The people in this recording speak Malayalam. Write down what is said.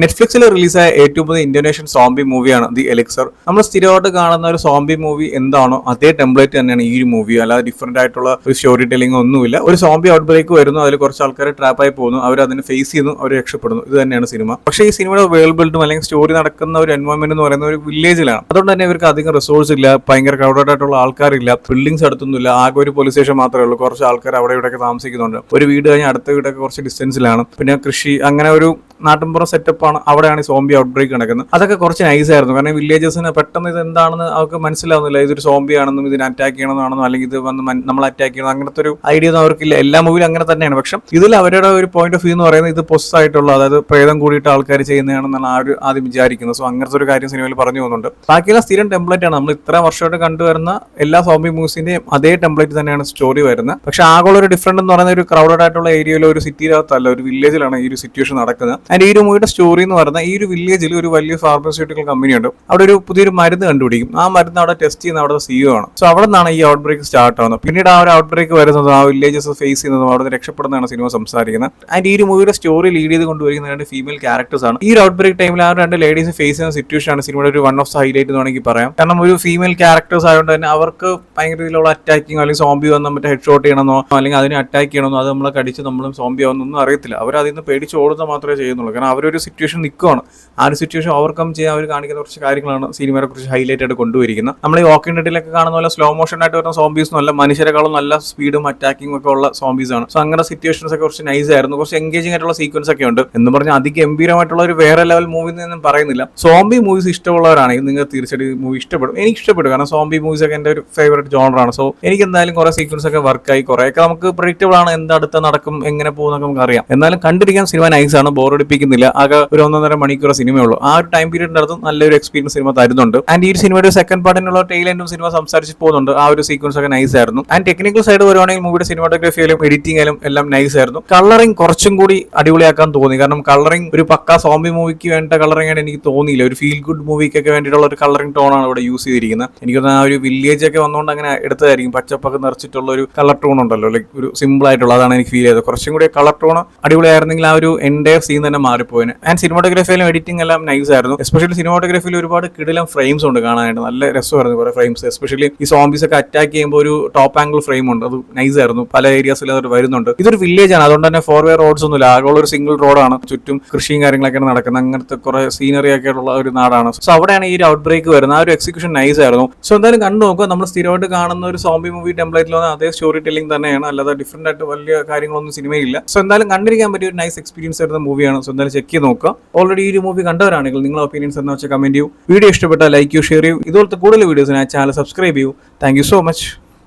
നെറ്റ്ഫ്ലിക്സിൽ റിലീസായ ഏറ്റവും പുതിയ ഇന്തോനേഷ്യൻ സോംബി മൂവിയാണ് ദി എലിക്സർ. നമ്മൾ സ്ഥിരമായിട്ട് കാണുന്ന ഒരു സോംബി മൂവി എന്താണോ അതേ ടെംപ്ലേറ്റ് തന്നെയാണ് ഈ ഒരു മൂവി. അല്ലാതെ ഡിഫറെന്റ് ആയിട്ടുള്ള ഒരു സ്റ്റോറി ടെല്ലിംഗ് ഒന്നുമില്ല. ഒരു സോംബി ഔട്ട് ബ്രേക്ക് വരുന്നു, അതിൽ കുറച്ച് ആൾക്കാർ ട്രാപ്പായി പോകുന്നു, അവർ അതിനെ ഫേസ് ചെയ്യുന്നു, അവർ രക്ഷപ്പെടുന്നു. ഇത് തന്നെയാണ് സിനിമ. പക്ഷേ ഈ സിനിമയുടെ വേൾഡ് ബിൽഡും അല്ലെങ്കിൽ സ്റ്റോറി നടക്കുന്ന ഒരു എൻവയോൺമെന്റ് എന്ന് പറയുന്ന ഒരു വില്ലേജിലാണ്. അതുകൊണ്ട് തന്നെ ഇവർക്ക് അധികം റിസോഴ്സ് ഇല്ല, ഭയങ്കര ക്രൗഡഡ് ആയിട്ടുള്ള ആൾക്കാരില്ല, ബിൽഡിംഗ്സ് അടുത്തൊന്നുമില്ല, ആകെ ഒരു പോലീസ് സ്റ്റേഷൻ മാത്രമേ ഉള്ളൂ. കുറച്ച് ആൾക്കാർ അവിടെ ഇവിടെയൊക്കെ താമസിക്കുന്നുണ്ട്. ഒരു വീട് കഴിഞ്ഞാൽ അടുത്ത വീടൊക്കെ കുറച്ച് ഡിസ്റ്റൻസിലാണ്. പിന്നെ കൃഷി, അങ്ങനെ ഒരു നാട്ടിൻപുറം സെറ്റപ്പാണ്. അവിടെയാണ് ഈ സോംബി ഔട്ട് ബ്രേക്ക് നടക്കുന്നത്. അതൊക്കെ കുറച്ച് നൈസ് ആയിരുന്നു. കാരണം വില്ലേജസിന് പെട്ടെന്ന് ഇത് എന്താണെന്ന് അവർക്ക് മനസ്സിലാവുന്നില്ല. ഇതൊരു സോംബി ആണെന്നും ഇതിനെ അറ്റാക്ക് ചെയ്യണമെന്നാണെന്നോ അല്ലെങ്കിൽ ഇത് വന്ന് നമ്മൾ അറ്റാക്ക് ചെയ്യണം അങ്ങനത്തെ ഒരു ഐഡിയ ഒന്നും അവർക്കില്ല. എല്ലാ മൂവിലും അങ്ങനെ തന്നെയാണ്. പക്ഷെ ഇതിൽ അവരുടെ ഒരു പോയിന്റ് ഓഫ് വ്യൂ എന്ന് പറയുന്നത് ഇത് പൊസസ് ആയിട്ടുള്ള, അതായത് പ്രേതം കൂടിയിട്ട് ആൾക്കാർ ചെയ്യുന്നതാണെന്നാണ് ആദ്യം വിചാരിക്കുന്നത്. സോ അങ്ങനത്തെ ഒരു കാര്യം സിനിമയിൽ പറഞ്ഞു പോകുന്നുണ്ട്. ബാക്കിയുള്ള സ്ഥിരം ടെംപ്ലേറ്റ് ആണ്. നമ്മൾ ഇത്ര വർഷമായിട്ട് കണ്ടുവരുന്ന എല്ലാ സോംബി മൂവീസിന്റെയും അതേ ടെംപ്ലേറ്റ് തന്നെയാണ് സ്റ്റോറി വരുന്നത്. പക്ഷെ ആകെ ഒരു ഡിഫറൻറ്റ് എന്ന് പറയുന്ന ഒരു ക്രൗഡഡ് ആയിട്ടുള്ള ഏരിയയിലോ ഒരു സിറ്റിയിലകത്തല്ല, ഒരു വില്ലേജിലാണ് ഈ ഒരു സിറ്റുവേഷൻ നടക്കുന്നത്. ആൻഡ് ഈ ഒരു മൂവിയുടെ സ്റ്റോറി എന്ന് പറഞ്ഞാൽ ഈ ഒരു വില്ലേജിൽ ഒരു വലിയ ഫാർമസ്യൂട്ടിക്കൽ കമ്പനി ഉണ്ട്. അവിടെ ഒരു പുതിയൊരു മരുന്ന് കണ്ടുപിടിക്കും. ആ മരുന്ന് അവിടെ ടെസ്റ്റ് ചെയ്യുന്ന അവിടെ CEO ആണ്. സോ അവിടെ നിന്നാണ് ഈ ഔട്ട് ബ്രേക്ക് സ്റ്റാർട്ട് ആവുന്നത്. പിന്നീട് ആ ഒരു ഔട്ട് ബ്രേക്ക് വരുന്നതും ആ വില്ലേജസ് ഫേസ് ചെയ്യുന്നതും അവിടെ നിന്ന് രക്ഷപ്പെടുന്നതാണ് സിനിമ സംസാരിക്കുന്നത്. ആൻഡ് ഈ ഒരു മൂവിയുടെ സ്റ്റോറി ലീഡ് ചെയ്ത് കൊണ്ടുവരുന്ന രണ്ട് ഫീമെയിൽ ക്യാരക്ടേഴ്സ് ആണ്. ഈ ഒരു ഔട്ട് ബ്രേക്ക് ടൈമിൽ ആ രണ്ട് ലേഡീസ് ഫേസ് ചെയ്യുന്ന സിറ്റുവേഷൻ ആണ് സിനിമയുടെ ഒരു വൺ ഓഫ് ദ ഹൈലൈറ്റ് എന്ന് വേണമെങ്കിൽ പറയാം. കാരണം ഒരു ഫീമെയിൽ ക്യാരക്ടേഴ്സ് ആയതുകൊണ്ട് തന്നെ അവർക്ക് ഭയങ്കര രീതിയിലുള്ള അറ്റാക്കിങ് അല്ലെങ്കിൽ സോംബി വന്ന മറ്റേ ഹെഡ് ഷോട്ട് ചെയ്യണമെന്നോ അല്ലെങ്കിൽ അതിനെ അറ്റാക്ക് ചെയ്യണമെന്നോ അത് നമ്മളെ കടിച്ച് നമ്മളും സോംബി ആവുന്നൊന്നും അറിയത്തില്ല. അവർ അതിൽ നിന്ന് പേടിച്ച് ഓടുന്നത് മാത്രമേ ചെയ്യുന്നുള്ളൂ. കാരണം അവരൊരു സിറ്റുവേഷൻ നിൽക്കുകയാണ്. ആ ഒരു സിറ്റുവേഷൻ ഓവർകം ചെയ്യാൻ അവർ കാണിക്കുന്ന കുറച്ച് കാര്യങ്ങളാണ് സിനിമയെ കുറിച്ച് ഹൈലൈറ്റ് ആയിട്ട് കൊണ്ടുവരിക്കുന്നത്. നമ്മൾ ഈ വാക്കിംഗ് ഡെഡിലൊക്കെ കാണുന്ന പോലെ സ്ലോ മോഷൻ ആയിട്ട് വരുന്ന സോംബീസ് നല്ല മനുഷ്യരെക്കാളും നല്ല സ്പീഡും അറ്റാക്കിംഗ് ഒക്കെ ഉള്ള സോംബീസ് ആണ്. സോ അങ്ങനെ സിറ്റുവേഷൻസ് ഒക്കെ കുറച്ച് നൈസ് ആയിരുന്നു. കുറച്ച് എൻഗേജിംഗ് ആയിട്ടുള്ള സീക്വൻസ് ഒക്കെ ഉണ്ട്. എന്ന് പറഞ്ഞാൽ അതിഗംഭീരമായിട്ടുള്ള ഒരു വേറെ ലെവൽ മൂവി എന്നൊന്നും പറയുന്നില്ല. സോംബി മൂവീസ് ഇഷ്ടമുള്ളവരാണെങ്കിൽ നിങ്ങൾ തീർച്ചയായിട്ടും ഈ മൂവി ഇഷ്ടപ്പെടും. എനിക്ക് ഇഷ്ടപ്പെടും. കാരണം സോംബി മൂവീസ് ഒക്കെ എൻ്റെ ഒരു ഫേവറേറ്റ് ജോണറാണ്. സോ എനിക്ക് എന്തായാലും കുറെ സീക്വൻസ് ഒക്കെ വർക്കായി. കുറെയൊക്കെ നമുക്ക് പ്രെഡിക്റ്റബിൾ ആണ്, എന്താ അടുത്ത നടക്കും, എങ്ങനെ പോകുന്നൊക്കെ നമുക്ക് അറിയാം. എന്നാലും കണ്ടിരിക്കാൻ സിനിമ നൈസ് ആണ്, ബോറടിപ്പിക്കുന്നില്ല. ആകെ ഒരു 1.5 മണിക്കൂർ സിനിമയുള്ളൂ. ആ ഒരു ടൈം പീരീഡിന്റെ അടുത്ത് നല്ലൊരു എക്സ്പീരിയൻസ് സിനിമ തരുന്നുണ്ട്. ആൻഡ് ഈ ഒരു സിനിമയുടെ സെക്കൻഡ് പാർട്ടിനുള്ള ടെയിൽ എൻഡും സിനിമ സംസാരിച്ച് പോകുന്നുണ്ട്. ആ ഒരു സീക്വൻസ് ഒക്കെ നൈസ് ആയിരുന്നു. ആൻഡ് ടെക്നിക്കൽ സൈഡ് വരുവാണെങ്കിൽ മൂവിയുടെ സിനിമാറ്റോഗ്രഫിയിലും എഡിറ്റിംഗിലും എല്ലാം നൈസ് ആയിരുന്നു. കളറിംഗ് കുറച്ചും കൂടി അടിപൊളിയാക്കാൻ തോന്നി. കാരണം കളറിംഗ് ഒരു പക്കാ സോംബി മൂവിക്ക് വേണ്ട കളറിംഗ് ആയിട്ട് എനിക്ക് തോന്നിയില്ല. ഒരു ഫീൽ ഗുഡ് മൂവിക്കൊക്കെ വേണ്ടിയിട്ടുള്ള ഒരു കളറിംഗ് ടോണാണ് ഇവിടെ യൂസ് ചെയ്തിരിക്കുന്നത്. എനിക്ക് തോന്നുന്നു ആ ഒരു വില്ലേജ് ഒക്കെ വന്നുകൊണ്ട് അങ്ങനെ എടുത്തതായിരിക്കും. പച്ചപ്പൊക്കെ നിറച്ചിട്ടുള്ള ഒരു കളർ ടോൺ ഉണ്ടല്ലോ, ലൈക്ക് ഒരു സിമ്പിൾ ആയിട്ടുള്ള, അതാണ് എനിക്ക് ഫീൽ ചെയ്തത്. കുറച്ചും കൂടി കളർ ടോൺ അടിപൊളിയായിരുന്നെങ്കിൽ ആ ഒരു എൻ്റെ സീൻ തന്നെ മാറിപ്പോയിന്. ആൻഡ് സിനിമാറ്റോഗ്രഫിയിലും എഡിറ്റിംഗ് എല്ലാം നൈസ് ആയിരുന്നു. എസ്പെഷ്യലി സിനിമാറ്റോഗ്രഫിയിൽ ഒരുപാട് കിടിലം ഫ്രെയിംസ് ഉണ്ട് കാണാനായിട്ട്. നല്ല രസമായിരുന്നു കുറെ ഫ്രെയിംസ്. എസ്പെഷ്യലി ഈ സോംബീസ് ഒക്കെ അറ്റാക്ക് ചെയ്യുമ്പോൾ ഒരു ടോപ്പ് ആംഗിൾ ഫ്രെയിം ഉണ്ട്, അത് നൈസ് ആയിരുന്നു. പല ഏരിയാസിൽ അത് വരുന്നുണ്ട്. ഇതൊരു വില്ലേജ് ആണ്, അതുകൊണ്ട് തന്നെ 4-way റോഡ്സ് ഒന്നുമില്ല. ആകെ ഒരു സിംഗിൾ റോഡാണ്. ചുറ്റും കൃഷിയും കാര്യങ്ങളൊക്കെയാണ് നടക്കുന്നത്. അങ്ങനത്തെ കുറെ സീനറി ഒക്കെ ഉള്ള ഒരു നാടാണ്. സോ അവിടെയാണ് ഈ ഒരു ഔട്ട് ബ്രേക്ക് വരുന്നത്. ആ ഒരു എക്സിക്യൂഷൻ നൈസ് ആയിരുന്നു. സോ എന്തായാലും കണ്ടു നോക്കുക. നമ്മൾ സ്ഥിരമായിട്ട് കാണുന്ന ഒരു സോംബി മൂവി ടെംപ്ലേറ്റിൽ വന്ന അതേ സ്റ്റോറി ടെല്ലിംഗ് തന്നെയാണ്, അല്ലാതെ ഡിഫറെന്റ് ആയിട്ട് വലിയ കാര്യങ്ങളൊന്നും സിനിമയില്ല. സോ എന്തായാലും കണ്ടിരിക്കാൻ പറ്റിയ ഒരു നൈസ് എക്സ്പീരിയൻസ് ആയിരുന്ന മൂവിയാണ്. സോ എന്തായാലും ചെക്ക് ചെയ്ത് നോക്കുക. ഓൾറെഡി ഈ ഒരു മൂവി കണ്ടവരാണെങ്കിൽ നിങ്ങളുടെ ഒപ്പീനിയൻസ് എന്ന് വെച്ചാൽ കമന്റ് ചെയ്യൂ. വീഡിയോ ഇഷ്ടപ്പെട്ടാൽ ലൈക്ക് ചെയ്യൂ, ഷെയർ ചെയ്യൂ. ഇതുപോലത്തെ കൂടുതൽ വീഡിയോസിനായി ചാനൽ സബ്സ്ക്രൈബ് ചെയ്യൂ. Thank you so much.